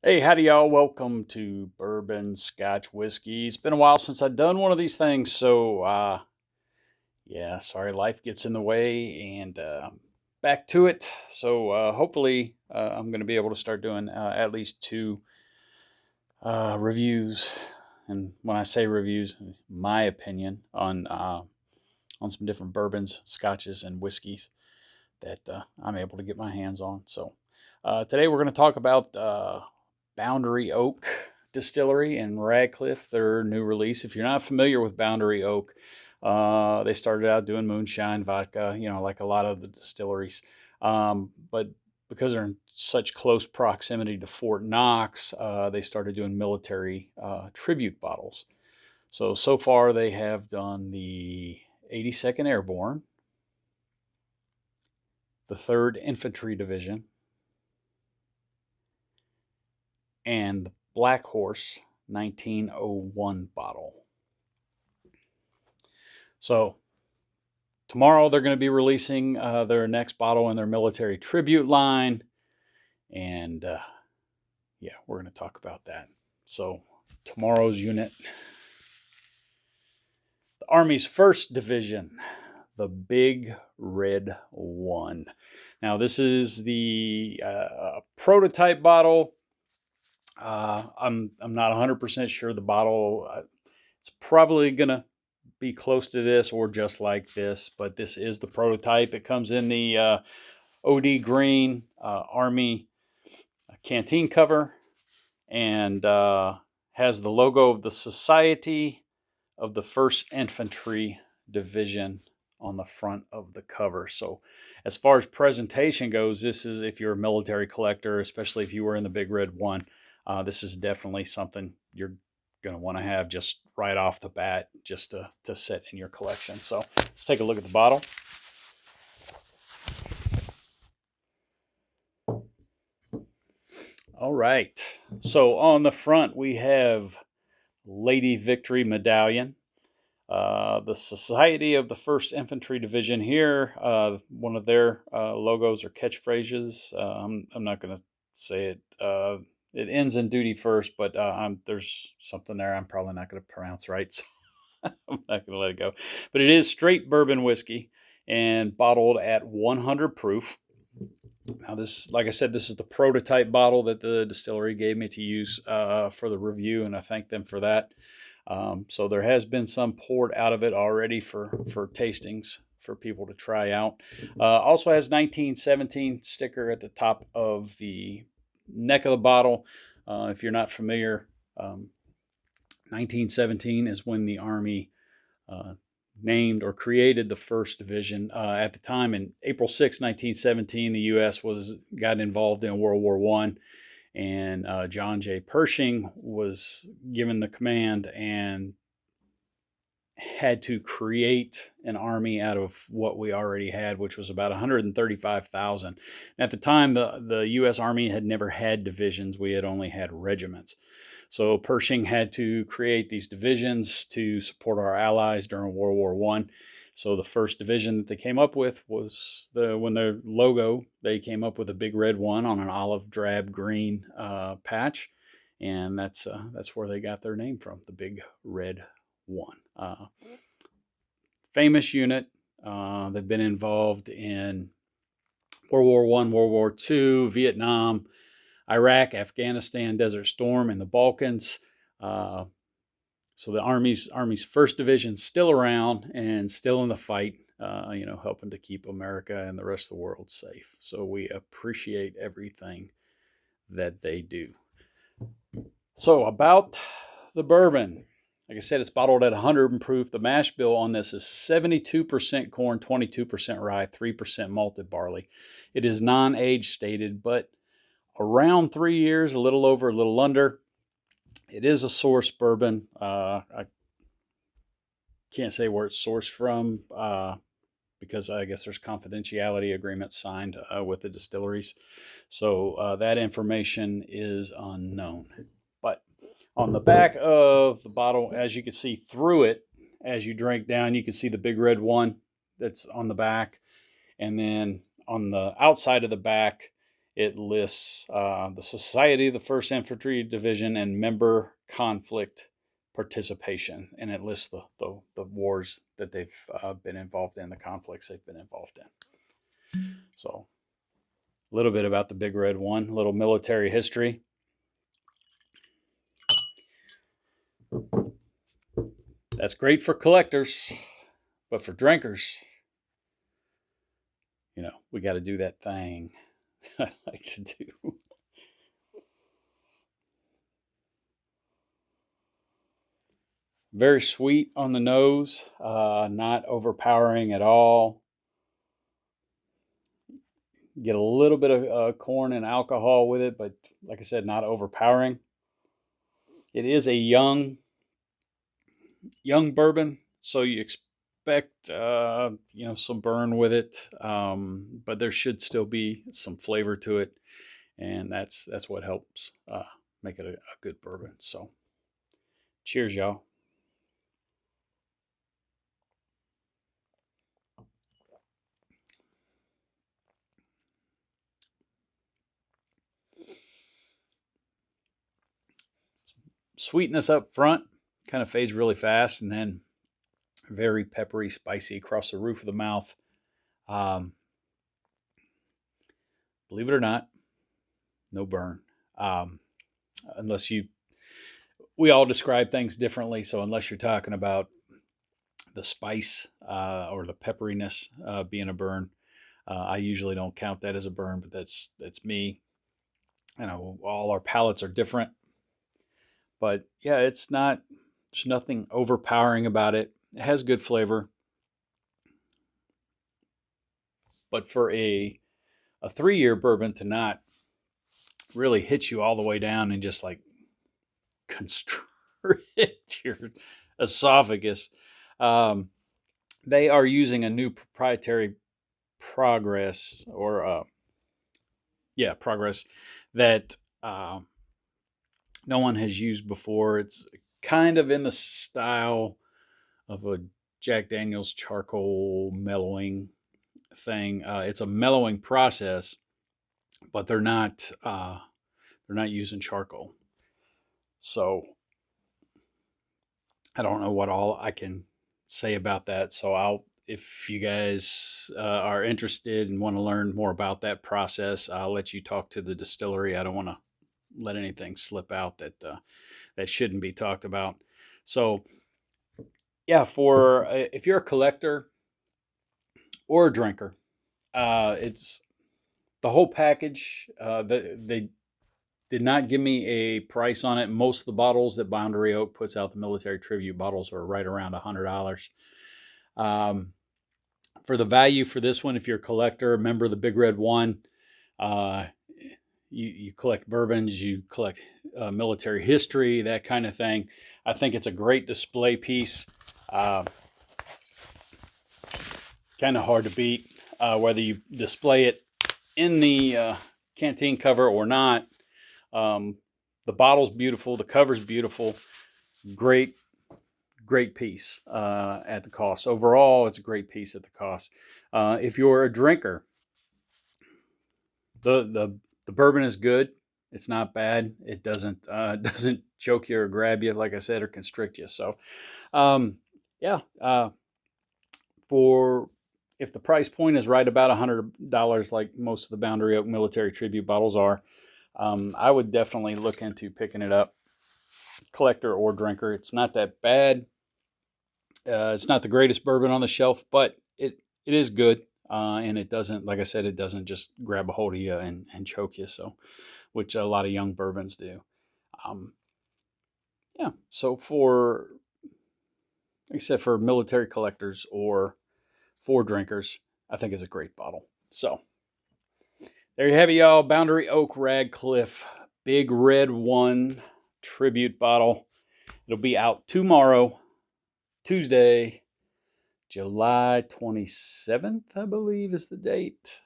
Hey, howdy y'all. Welcome to Bourbon, Scotch, Whiskey. It's been a while since I've done one of these things, so yeah, sorry, life gets in the way and back to it. So hopefully I'm going to be able to start doing at least two reviews. And when I say reviews, my opinion on some different bourbons, scotches, and whiskeys that I'm able to get my hands on. So today we're going to talk about Boundary Oak Distillery in Radcliffe, their new release. If you're not familiar with Boundary Oak, they started out doing moonshine, vodka, like a lot of the distilleries. But because they're in such close proximity to Fort Knox, they started doing military tribute bottles. So far they have done the 82nd Airborne, the 3rd Infantry Division, and the Black Horse 1901 bottle. So tomorrow they're going to be releasing their next bottle in their military tribute line. And yeah, we're going to talk about that. So tomorrow's unit, the Army's 1st Division, the Big Red One. Now this is the prototype bottle. I'm not 100% sure the bottle. It's probably gonna be close to this or just like this, but this is the prototype. It comes in the OD green Army canteen cover and has the logo of the Society of the 1st Infantry Division on the front of the cover. So as far as presentation goes, this is, if you're a military collector, especially if you were in the Big Red One, this is definitely something you're going to want to have just right off the bat, just to sit in your collection. So let's take a look at the bottle. All right. So on the front, we have Lady Victory Medallion. The Society of the 1st Infantry Division here, one of their logos or catchphrases. I'm not going to say it. It ends in duty first, but there's something there I'm probably not going to pronounce right, so I'm not going to let it go. But it is straight bourbon whiskey and bottled at 100 proof. Now this, like I said, this is the prototype bottle that the distillery gave me to use for the review, and I thank them for that. So there has been some poured out of it already for tastings for people to try out. Also has 1917 sticker at the top of the neck of the bottle. If you're not familiar, 1917 is when the Army named or created the 1st Division. At the time, in April 6, 1917, the U.S. got involved in World War I, and John J. Pershing was given the command and had to create an army out of what we already had, which was about 135,000. At the time, the U.S. Army had never had divisions. We had only had regiments. So Pershing had to create these divisions to support our allies during World War I. So the 1st division that they came up with was when their logo, they came up with a big red one on an olive drab green patch. And that's where they got their name from, the Big Red One. Famous unit. They've been involved in World War I, World War II, Vietnam, Iraq, Afghanistan, Desert Storm, and the Balkans. So the Army's 1st Division still around and still in the fight, helping to keep America and the rest of the world safe. So we appreciate everything that they do. So about the bourbon. Like I said, it's bottled at 100 proof. The mash bill on this is 72% corn, 22% rye, 3% malted barley. It is non-age stated, but around 3 years, a little over, a little under. It is a source bourbon. I can't say where it's sourced from because I guess there's confidentiality agreements signed with the distilleries. So that information is unknown. But on the back of the bottle, as you can see through it, as you drink down, you can see the Big Red One that's on the back. And then on the outside of the back, it lists the Society of the 1st Infantry Division and member conflict participation, and it lists the wars that they've been involved in, the conflicts they've been involved in. So a little bit about the Big Red One, a little military history. That's great for collectors, but for drinkers, you know, we got to do that thing I like to do. Very sweet on the nose, not overpowering at all. Get a little bit of corn and alcohol with it, but like I said, not overpowering. It is a young bourbon, so you expect you know, some burn with it, but there should still be some flavor to it, and that's what helps make it a good bourbon. So cheers, y'all. Sweetness up front kind of fades really fast, and then very peppery, spicy across the roof of the mouth. Believe it or not, no burn. Unless we all describe things differently. So unless you're talking about the spice or the pepperiness being a burn, I usually don't count that as a burn, but that's me. You know, all our palates are different. But yeah, there's nothing overpowering about it. It has good flavor. But for a 3-year bourbon to not really hit you all the way down and just like constrict your esophagus, they are using a new proprietary progress that no one has used before. It's kind of in the style of a Jack Daniel's charcoal mellowing thing. It's a mellowing process, but they're not using charcoal. So I don't know what all I can say about that. So if you guys are interested and want to learn more about that process, I'll let you talk to the distillery. I don't want to let anything slip out that shouldn't be talked about. So yeah, if you're a collector or a drinker, it's the whole package. They did not give me a price on it. Most of the bottles that Boundary Oak puts out, the military tribute bottles, are right around $100. For the value for this one, if you're a collector, a member of the Big Red One, you collect bourbons, you collect military history, that kind of thing. I think it's a great display piece. Kind of hard to beat, whether you display it in the canteen cover or not. The bottle's beautiful, the cover's beautiful. Great piece at the cost. Overall, it's a great piece at the cost. If you're a drinker, the bourbon is good. It's not bad. It doesn't choke you or grab you, like I said, or constrict you. So, yeah. If the price point is right about $100, like most of the Boundary Oak military tribute bottles are, I would definitely look into picking it up, collector or drinker. It's not that bad. It's not the greatest bourbon on the shelf, but it is good. And it doesn't, like I said, it doesn't just grab a hold of you and choke you. So, which a lot of young bourbons do. Yeah. So like I said, for military collectors or for drinkers, I think it's a great bottle. So there you have it, y'all. Boundary Oak Radcliffe Big Red One tribute bottle. It'll be out tomorrow, Tuesday, July 27th, I believe is the date.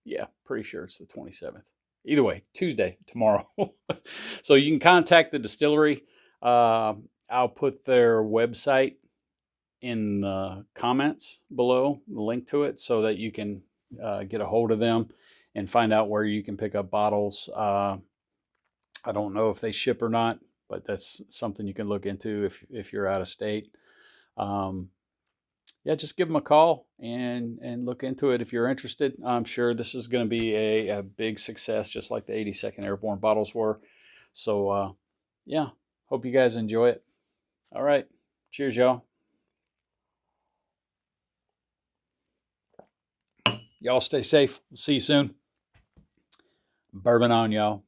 Yeah, pretty sure it's the 27th. Either way, Tuesday, tomorrow. So you can contact the distillery. I'll put their website in the comments below, the link to it, so that you can get a hold of them and find out where you can pick up bottles. I don't know if they ship or not, but that's something you can look into if you're out of state. Yeah, just give them a call and look into it if you're interested. I'm sure this is going to be a big success, just like the 82nd Airborne bottles were. So, yeah, hope you guys enjoy it. All right. Cheers, y'all. Y'all stay safe. We'll see you soon. Bourbon on, y'all.